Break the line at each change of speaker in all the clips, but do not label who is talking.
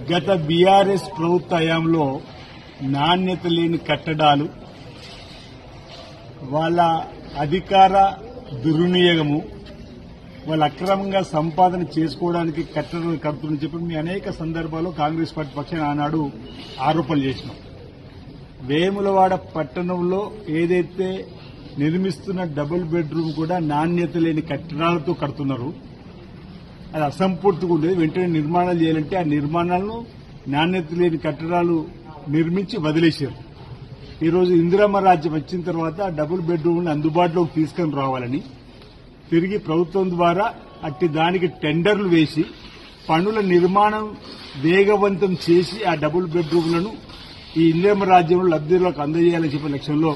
గత బీఆర్ఎస్ ప్రభుత్వ హయాంలో నాణ్యత లేని కట్టడాలు, వాళ్ళ అధికార దుర్వినియోగము, వాళ్ళు అక్రమంగా సంపాదన చేసుకోవడానికి కట్టడాలు కడుతుందని చెప్పి మీ అనేక సందర్భాల్లో కాంగ్రెస్ పార్టీ పక్షాన ఆనాడు ఆరోపణలు చేసినాం. వేములవాడ పట్టణంలో ఏదైతే నిర్మిస్తున్న డబుల్ బెడ్రూమ్ కూడా నాణ్యత లేని కట్టడాలతో కడుతున్నారు. అది అసంపూర్తిగా ఉండేది. వెంటనే నిర్మాణాలు చేయాలంటే ఆ నిర్మాణాలను నాణ్యత లేని కట్టడాలు నిర్మించి వదిలేశారు. ఈరోజు ఇందిరమ్మ రాజ్యం వచ్చిన తర్వాత డబుల్ బెడ్రూమ్ అందుబాటులోకి తీసుకుని రావాలని తిరిగి ప్రభుత్వం ద్వారా అట్టి దానికి టెండర్లు వేసి పనుల నిర్మాణం వేగవంతం చేసి ఆ డబుల్ బెడ్రూమ్లను ఈ ఇందిరమ్మ రాజ్యంలో లబ్దిదారులకు అందజేయాలని చెప్పే లక్ష్యంలో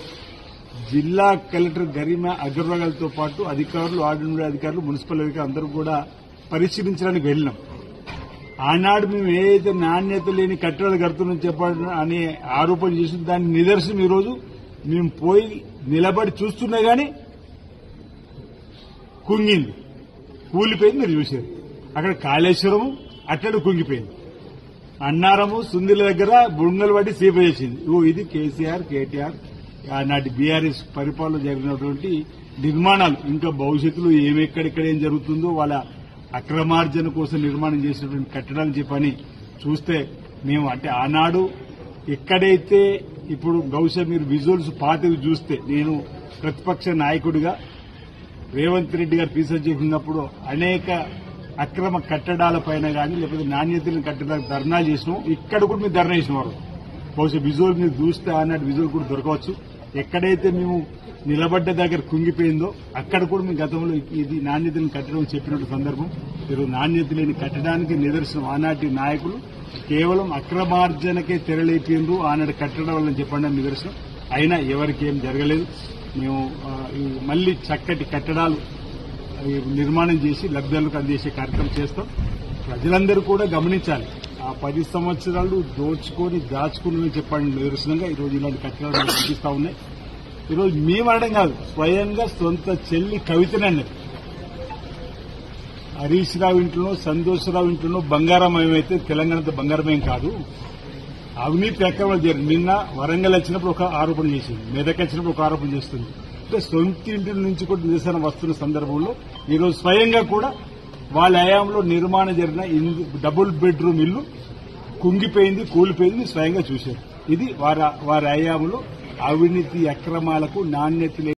జిల్లా కలెక్టర్ గరిమా అగర్వాల్తో పాటు అధికారులు, ఆర్డినరీ అధికారులు, మున్సిపల్ అధికారులు అందరూ కూడా పరిశీలించడానికి వెళ్ళినాం. ఆనాడు మేము ఏదైతే నాణ్యత లేని కట్టడాలు కడుతున్నాం చెప్పాలని అనే ఆరోపణ చేసి దాని నిదర్శనం ఈరోజు మేము పోయి నిలబడి చూస్తున్నా గానీ కుంగింది, కూలిపోయింది. మీరు చూశారు అక్కడ కాళేశ్వరము అట్టడు కుంగిపోయింది. అన్నారము సుందిల దగ్గర బుంగలు పట్టి సీప చేసింది. ఇది కేసీఆర్, కేటీఆర్ ఆనాటి బీఆర్ఎస్ పరిపాలన జరిగినటువంటి నిర్మాణాలు. ఇంకా భవిష్యత్తులో ఎక్కడెక్కడ ఏం జరుగుతుందో వాళ్ళ అక్రమార్జన కోసం నిర్మాణం చేసినటువంటి కట్టడాలు చెప్పని చూస్తే మేము అంటే ఆనాడు ఎక్కడైతే ఇప్పుడు బహుశా మీరు విజువల్స్ పాతవి చూస్తే నేను ప్రతిపక్ష నాయకుడిగా రేవంత్ రెడ్డి గారు రీసెర్చ్ చేసినప్పుడు అనేక అక్రమ కట్టడాల పైన కానీ లేకపోతే నాణ్యత లేని కట్టడాలకు ధర్నాలు చేసినాం. ఇక్కడ కూడా మీరు ధర్నా చేసినవారు. బహుశా విజువల్ మీరు చూస్తే ఆనాటి విజువల్ కూడా దొరకవచ్చు. ఎక్కడైతే మేము నిలబడ్డ దగ్గర కుంగిపోయిందో అక్కడ కూడా మీ గతంలో ఇది నాణ్యత లేని కట్టడం చెప్పినట్టు సందర్భం. ఈరోజు నాణ్యత లేని కట్టడానికి నిదర్శనం ఆనాటి నాయకులు కేవలం అక్రమార్జనకే తెరలేపిండ్రు. ఆనాటి కట్టడం వల్ల చెప్పండి నిదర్శనం. అయినా ఎవరికి ఏం జరగలేదు. మేము మళ్లీ చక్కటి కట్టడాలు నిర్మాణం చేసి లబ్ధిదారులకు అందజేసే కార్యక్రమం చేస్తాం. ప్రజలందరూ కూడా గమనించాలి. ఆ 10 సంవత్సరాలు దోచుకొని దాచుకుని చెప్పండి నిదర్శనంగా ఈరోజు ఇలాంటి కట్టడాలు కనిపిస్తా ఉన్నాయి. ఈరోజు మేము అనడం కాదు, స్వయంగా సొంత చెల్లి కవితనన్నది. హరీష్ రావు ఇంట్లోనో సంతోషరావు ఇంట్లోనో బంగారమయమైతే తెలంగాణతో బంగారమేం కాదు. అవినీతి అక్రమాలు జరిగింది. నిన్న వరంగల్ వచ్చినప్పుడు ఒక ఆరోపణ చేసింది, మెదక్ వచ్చినప్పుడు ఒక ఆరోపణ చేస్తుంది. అంటే సొంత ఇంటి నుంచి కూడా నిరసన వస్తున్న సందర్భంలో ఈరోజు స్వయంగా కూడా వాళ్ళ హయాంలో నిర్మాణం జరిగిన డబుల్ బెడ్రూమ్ ఇల్లు కుంగిపోయింది, కూలిపోయింది స్వయంగా చూశారు. ఇది వారి హయాంలో అవినీతి అక్రమాలకు నాణ్యత